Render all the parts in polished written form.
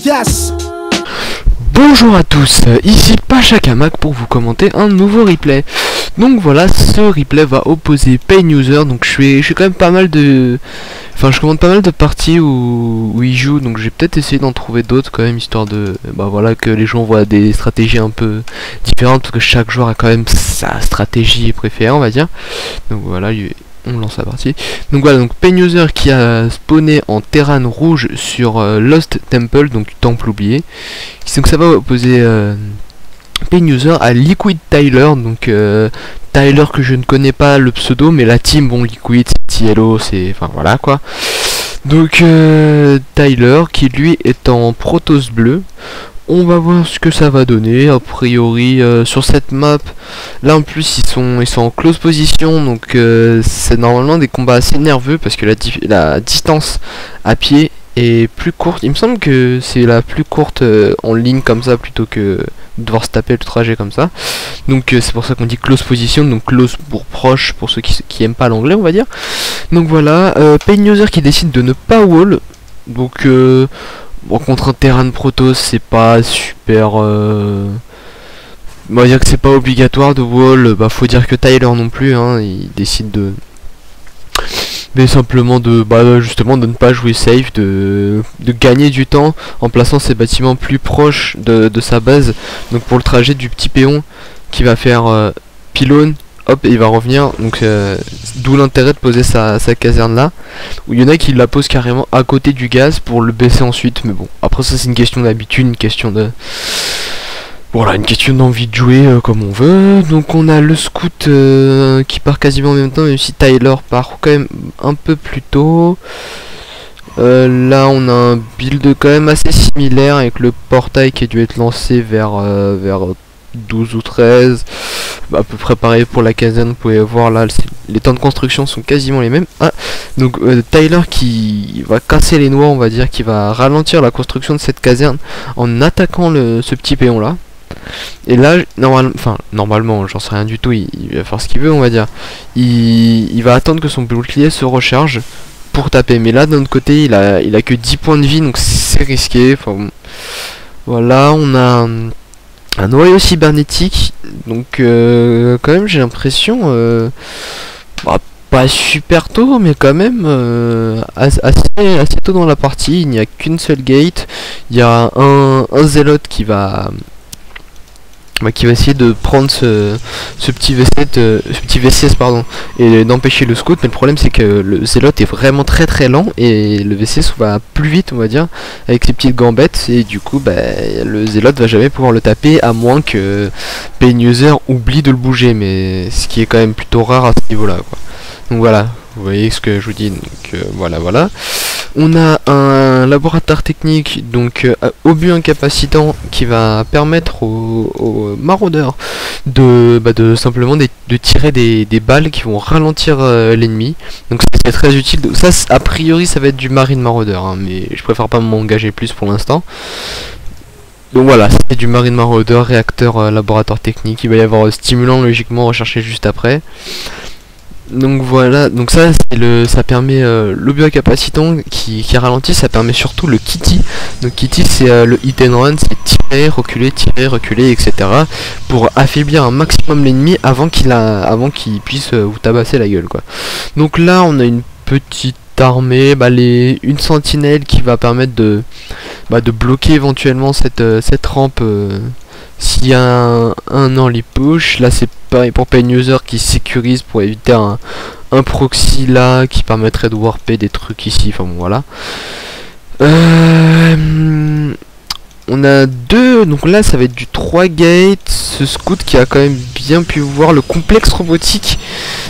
Yes. Bonjour à tous, ici Pachacamac pour vous commenter un nouveau replay. Donc voilà, ce replay va opposer Pain User. Donc je fais quand même pas mal de... Enfin je commande pas mal de parties où il joue. Donc je vais peut-être essayer d'en trouver d'autres quand même, histoire de... Bah voilà, que les gens voient des stratégies un peu différentes, parce que chaque joueur a quand même sa stratégie préférée, on va dire. Donc voilà, on lance la partie. Donc voilà, donc Pain User qui a spawné en Terran rouge sur Lost Temple, donc temple oublié. Donc ça va opposer Pain User à Liquid Tyler, donc Tyler que je ne connais pas le pseudo, mais la team, bon, Liquid, c'est TLO, c'est... Enfin voilà quoi. Donc Tyler qui lui est en Protoss bleu. On va voir ce que ça va donner. A priori sur cette map, là en plus ils sont en close position, donc c'est normalement des combats assez nerveux parce que la distance à pied est plus courte. Il me semble que c'est la plus courte en ligne comme ça, plutôt que de devoir se taper le trajet comme ça. Donc c'est pour ça qu'on dit close position, donc close pour proche, pour ceux qui aiment pas l'anglais, on va dire. Donc voilà, Pain User qui décide de ne pas wall. Donc bon, contre un Terran Protoss, c'est pas super... On va dire que c'est pas obligatoire de wall. Bah faut dire que Tyler non plus, hein, il décide de... Mais simplement de... Bah justement de ne pas jouer safe, de gagner du temps en plaçant ses bâtiments plus proches de sa base. Donc pour le trajet du petit péon qui va faire pylône, hop, et il va revenir. Donc d'où l'intérêt de poser sa caserne là, où il y en a qui la posent carrément à côté du gaz pour le baisser ensuite. Mais bon, après ça c'est une question d'habitude, une question de... Voilà, une question d'envie de jouer comme on veut. Donc on a le scout qui part quasiment en même temps, même si Tyler part quand même un peu plus tôt. Là on a un build quand même assez similaire, avec le portail qui a dû être lancé vers 12 ou 13. À peu près pareil pour la caserne, vous pouvez voir là, les temps de construction sont quasiment les mêmes. Ah, donc Tyler qui va casser les noix, on va dire, qui va ralentir la construction de cette caserne en attaquant ce petit péon là. Et là, normalement, j'en sais rien du tout, il va faire ce qu'il veut, on va dire. Il va attendre que son bouclier se recharge pour taper. Mais là, d'un autre côté, il a que 10 points de vie, donc c'est risqué. Enfin, bon. Voilà, on a un noyau cybernétique. Donc, quand même, j'ai l'impression... pas super tôt, mais quand même assez tôt dans la partie. Il n'y a qu'une seule gate. Il y a un zélote qui va essayer de prendre ce petit VCS pardon, et d'empêcher le scout. Mais le problème c'est que le zélote est vraiment très très lent et le VCS va plus vite, on va dire, avec ses petites gambettes, et du coup le zélote va jamais pouvoir le taper, à moins que Pain User oublie de le bouger, mais ce qui est quand même plutôt rare à ce niveau là quoi. Donc voilà, vous voyez ce que je vous dis. Donc voilà. On a un laboratoire technique, donc obus incapacitant, qui va permettre aux maraudeurs de simplement de tirer des balles qui vont ralentir l'ennemi. Donc c'est très utile. Donc, ça a priori ça va être du marine maraudeur, hein, mais je préfère pas m'engager plus pour l'instant. Donc voilà, c'est du marine maraudeur, réacteur laboratoire technique. Il va y avoir stimulant logiquement recherché juste après. Donc voilà, donc ça permet l'obus incapacitant qui ralentit. Ça permet surtout le kitty. Donc kitty c'est le hit and run, c'est tirer, reculer, etc. pour affaiblir un maximum l'ennemi avant qu'il puisse vous tabasser la gueule quoi. Donc là on a une petite armée, une sentinelle qui va permettre de bloquer éventuellement cette rampe s'il y a un early push. Là c'est pareil pour Pain User qui sécurise pour éviter un proxy là qui permettrait de warper des trucs ici. Enfin bon voilà. On a deux, donc là ça va être du 3 gates. Ce scout qui a quand même bien pu voir le complexe robotique.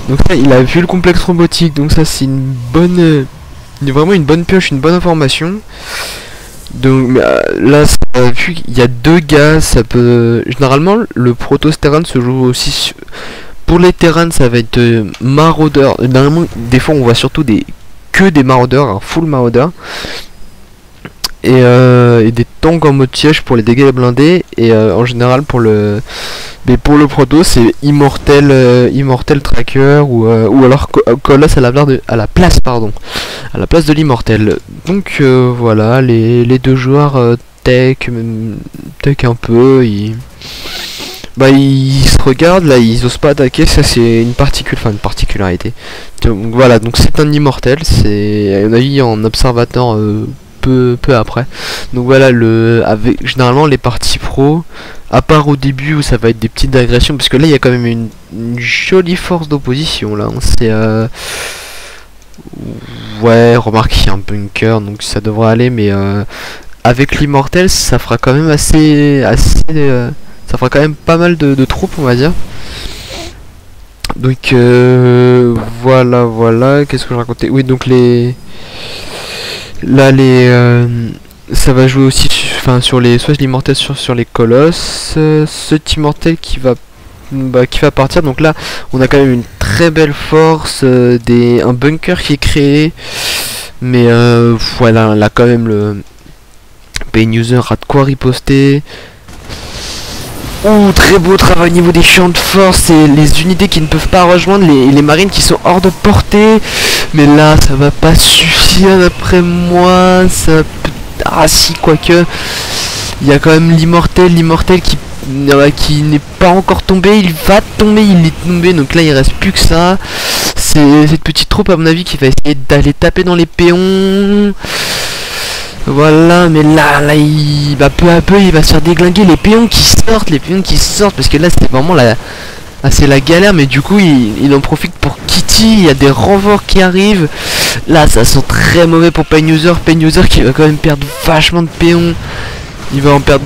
Donc là il a vu le complexe robotique, donc ça c'est vraiment une bonne pioche, une bonne information. Donc là vu qu'il y a deux gaz, ça peut... Généralement le Protoss Terran se joue aussi pour les Terran, ça va être maraudeur. Normalement des fois on voit surtout que des maraudeurs, un full marauder. et des tanks en mode siège pour les dégâts blindés. Et en général mais pour le proto c'est Immortel Tracker ou alors Colosse à la place de l'Immortel. Donc voilà, les deux joueurs tech un peu, ils se regardent là, ils osent pas attaquer. Ça c'est une particularité. Donc voilà, donc c'est un Immortel, c'est à mon avis en observateur peu après. Donc voilà, avec généralement les parties pro, à part au début où ça va être des petites agressions, parce que là il y a quand même une jolie force d'opposition là. C'est ouais, remarque il y a un bunker donc ça devrait aller, mais avec l'immortel ça fera quand même ça fera quand même pas mal de troupes, on va dire. Donc voilà, qu'est-ce que je racontais? Oui, donc ça va jouer aussi sur soit l'immortel sur les colosses, cet immortel qui va partir. Donc là on a quand même une très belle force, un bunker qui est créé, mais voilà, là quand même le Pain User a de quoi riposter. Oh, très beau travail au niveau des champs de force et les unités qui ne peuvent pas rejoindre, les marines qui sont hors de portée. Mais là, ça va pas suffire d'après moi. Ah si, quoique. Il y a quand même l'immortel qui n'est pas encore tombé. Il va tomber, il est tombé. Donc là, il reste plus que ça. C'est cette petite troupe, à mon avis, qui va essayer d'aller taper dans les péons. Voilà, mais là peu à peu il va se faire déglinguer, les péons qui sortent, parce que là c'est vraiment c'est la galère. Mais du coup il en profite pour Kitty, il y a des renforts qui arrivent. Là ça sent très mauvais pour Pain User qui va quand même perdre vachement de péons. Il va en perdre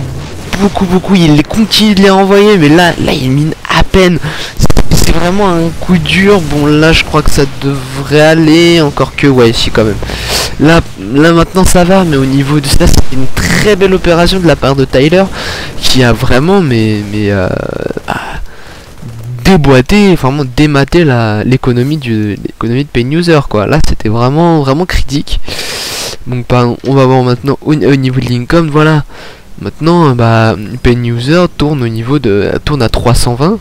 beaucoup, il continue de les renvoyer, mais là il mine à peine. C'est vraiment un coup dur. Bon là je crois que ça devrait aller, encore que ouais si quand même. Là maintenant ça va, mais au niveau de ça c'est une très belle opération de la part de Tyler qui a vraiment déboîté, vraiment dématé l'économie de Pain User quoi. Là c'était vraiment critique. Donc on va voir maintenant au niveau de l'income. Voilà, maintenant Pain User tourne à 320,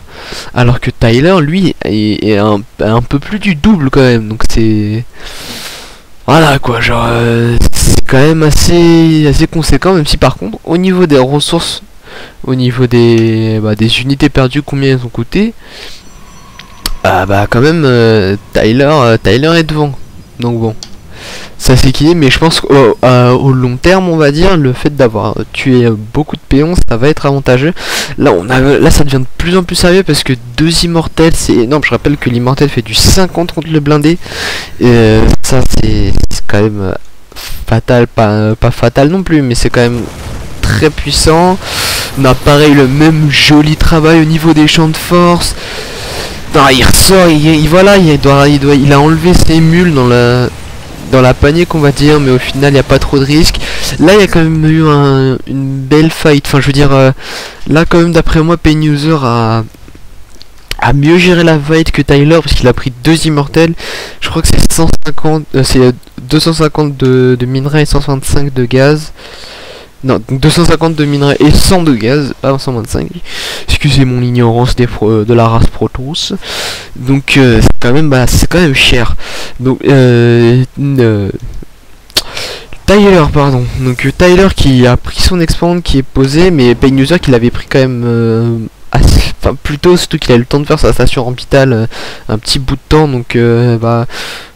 alors que Tyler lui est un peu plus du double quand même. Donc c'est voilà quoi, genre c'est quand même assez conséquent, même si par contre au niveau des ressources, au niveau des unités perdues, combien elles ont coûté, quand même Tyler est devant. Donc bon, ça s'équilibre, mais je pense qu'au long terme, on va dire, le fait d'avoir tué beaucoup de péons, ça va être avantageux. Là ça devient de plus en plus sérieux, parce que 2 immortels, c'est énorme. Je rappelle que l'immortel fait du 50 contre le blindé, et ça c'est quand même fatal, pas fatal non plus, mais c'est quand même très puissant. On a pareil le même joli travail au niveau des champs de force. Non, il ressort, il a enlevé ses mules dans la panique, on va dire, mais au final il n'y a pas trop de risques. Là il y a quand même eu une belle fight, enfin je veux dire, là quand même d'après moi Pain User a mieux géré la fight que Tyler, parce qu'il a pris 2 immortels. Je crois que c'est 250 de minerais et 125 de gaz. Non, 250 de minerais et 100 de gaz, pas 125. Excusez mon ignorance de la race Protoss. Donc c'est quand même cher. Donc Tyler, pardon. Donc Tyler qui a pris son expand qui est posé, mais Pain User qui l'avait pris quand même plutôt, surtout qu'il a eu le temps de faire sa station orbitale un petit bout de temps. Donc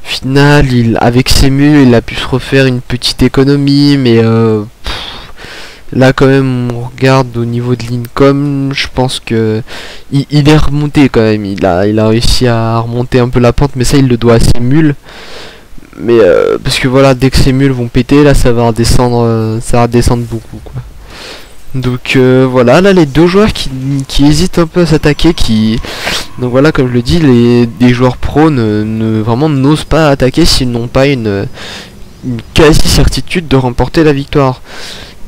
final, avec ses mules, il a pu se refaire une petite économie, mais là quand même on regarde au niveau de l'income, je pense que il est remonté quand même, il a réussi à remonter un peu la pente, mais ça il le doit à ses mules. Mais parce que voilà, dès que ces mules vont péter, là ça va redescendre beaucoup quoi. Donc voilà, là les deux joueurs qui hésitent un peu à s'attaquer, donc voilà, comme je le dis, des joueurs pro vraiment n'osent pas attaquer s'ils n'ont pas une quasi certitude de remporter la victoire.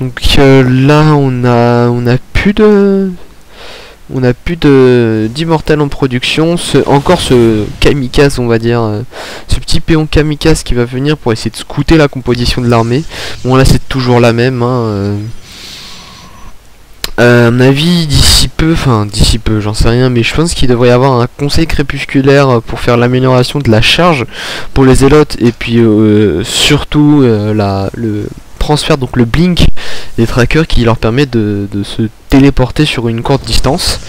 Donc là on a plus de On n'a plus d'immortel en production. Encore ce kamikaze, on va dire, ce petit péon kamikaze qui va venir pour essayer de scouter la composition de l'armée. Bon, là c'est toujours la même, hein, à mon avis, d'ici peu, j'en sais rien, mais je pense qu'il devrait y avoir un conseil crépusculaire pour faire l'amélioration de la charge pour les zélotes, et puis surtout le transfert, donc le blink des trackers qui leur permet de se téléporter sur une courte distance.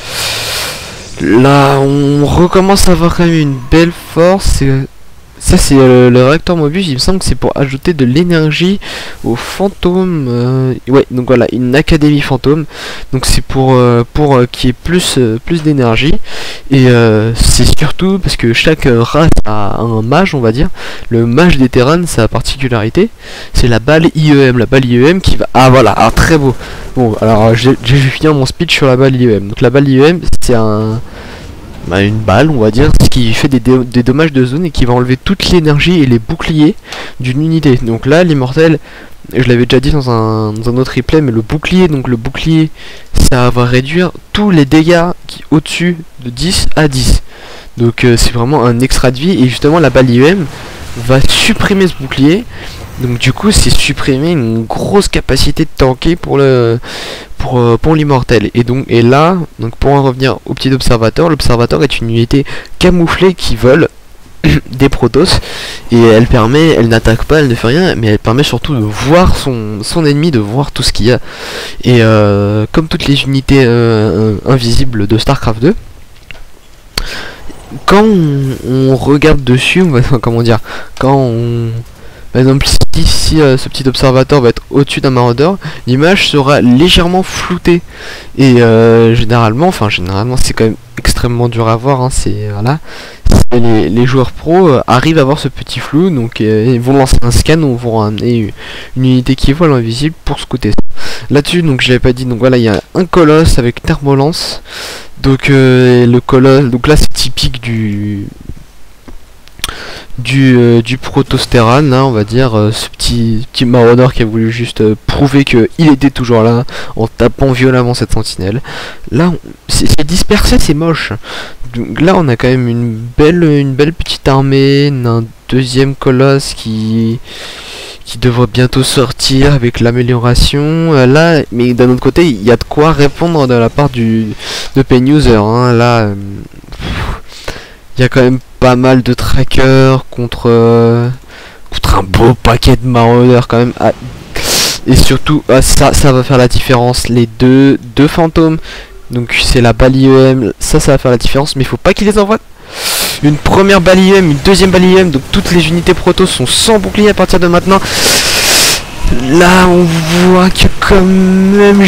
Là, on recommence à avoir quand même une belle force. Ça c'est le réacteur Mobius, il me semble que c'est pour ajouter de l'énergie aux fantômes. Ouais, donc voilà, une académie fantôme. Donc c'est pour qu'il y ait plus d'énergie. Et c'est surtout parce que chaque race a un mage, on va dire. Le mage des Terran, sa particularité, c'est la balle IEM. La balle IEM qui va... Ah voilà, alors très beau. Bon, alors j'ai fini mon speech sur la balle IEM. Donc la balle IEM, c'est une balle, on va dire, qui fait des dommages de zone et qui va enlever toute l'énergie et les boucliers d'une unité. Donc là, l'immortel, je l'avais déjà dit dans un autre replay, mais le bouclier, ça va réduire tous les dégâts au-dessus de 10 à 10. Donc c'est vraiment un extra de vie, et justement la balle IEM va supprimer ce bouclier. Donc du coup c'est supprimer une grosse capacité de tanker pour l'immortel. Et là, donc pour en revenir au petit observateur, l'observateur est une unité camouflée qui vole des protoss, et elle n'attaque pas, elle ne fait rien, mais elle permet surtout de voir son ennemi, de voir tout ce qu'il y a. Et comme toutes les unités invisibles de StarCraft 2, quand on regarde dessus, comment dire, par exemple, si ce petit observateur va être au-dessus d'un maraudeur, l'image sera légèrement floutée. Et généralement c'est quand même extrêmement dur à voir, hein, voilà. Les joueurs pro arrivent à voir ce petit flou, donc ils vont lancer un scan ou vont ramener une unité qui vole invisible pour scouter ça. Là-dessus, donc je l'avais pas dit, donc voilà, il y a un colosse avec thermolance. Donc le colosse, donc là c'est typique du Protoss-Terran, hein, on va dire, ce petit maraudeur qui a voulu juste prouver qu'il était toujours là en tapant violemment cette sentinelle. Là c'est dispersé, c'est moche. Donc là on a quand même une belle petite armée, un deuxième colosse qui devrait bientôt sortir avec l'amélioration. Là, mais d'un autre côté, il y a de quoi répondre de la part de PayNuser, hein. Là, il y a quand même pas mal de trackers contre un beau paquet de maraudeurs quand même. Et surtout, ça va faire la différence. Les deux fantômes, donc c'est la balle IEM, ça va faire la différence, mais il faut pas qu'ils les envoient. Une première balle IEM, une deuxième balle IEM, donc toutes les unités Protoss sont sans bouclier à partir de maintenant. Là on voit que quand même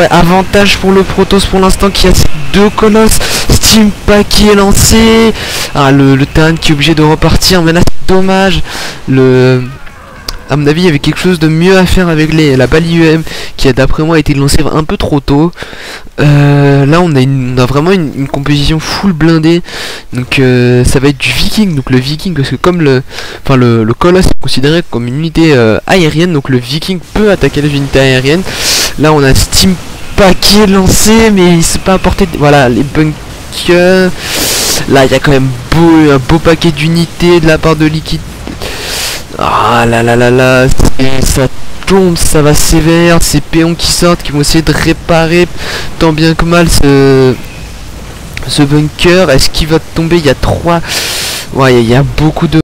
avantage pour le Protoss pour l'instant, qui a ces deux colosses. Steampack qui est lancé. Le Terran qui est obligé de repartir, mais là c'est dommage. À mon avis il y avait quelque chose de mieux à faire avec la balle IEM qui a d'après moi été lancée un peu trop tôt. Là on a vraiment une composition full blindée, donc ça va être du viking. Donc le viking, parce que comme le colosse est considéré comme une unité aérienne, donc le viking peut attaquer les unités aériennes. Là on a Steampack qui est lancé, mais il s'est pas apporté voilà les bunkers. Là il y a quand même un beau paquet d'unités de la part de Liquid. Ah là là là là, ça tombe, ça va sévère. Ces péons qui sortent, qui vont essayer de réparer tant bien que mal ce bunker. Est-ce qu'il va tomber? Il y a 3... Ouais, il y a beaucoup de